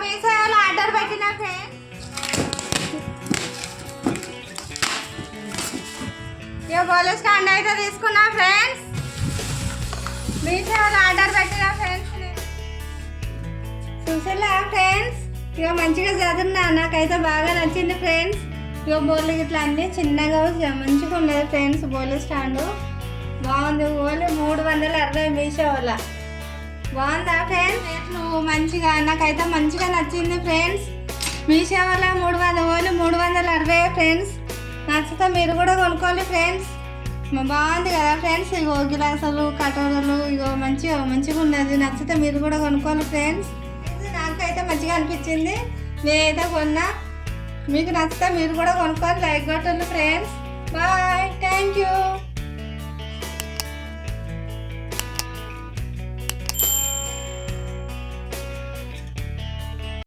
మీసేవలో order పెట్టిన friends. ఇక బోల్ stand అయితే తీసుకున్నా ఫ్రెండ్స్. మీసేవలో ఆర్డర్ పెట్టిన ఫ్రెండ్స్. చూసేలా ఫ్రెండ్స్, ఇక మంచిగా చదువున్నా, నాకైతే బాగా నచ్చింది ఫ్రెండ్స్. ఇక బోర్లు ఇట్లా అన్నీ చిన్నగా మంచిగా ఉండదు ఫ్రెండ్స్. బోర్లు స్టాండు బాగుంది. ఓన్లీ 360 మీషో వల్ల. బాగుందా ఫ్రెండ్స్? రేట్లు మంచిగా, నాకైతే మంచిగా నచ్చింది ఫ్రెండ్స్. మీషో వల్ల 360 ఫ్రెండ్స్. నచ్చితే మీరు కూడా కొనుక్కోండి ఫ్రెండ్స్. బాగుంది కదా ఫ్రెండ్స్. ఇగో గిలాసులు, కటోరలు, ఇగో మంచిగా ఉన్నది. నచ్చితే మీరు కూడా కొనుక్కోండి ఫ్రెండ్స్. నాకైతే మంచిగా అనిపించింది, నేనైతే కొన్నా. మీకు నచ్చితే మీరు కూడా కొనుక్కొని లైక్ కొట్టండి ఫ్రెండ్స్. Bye, thank you.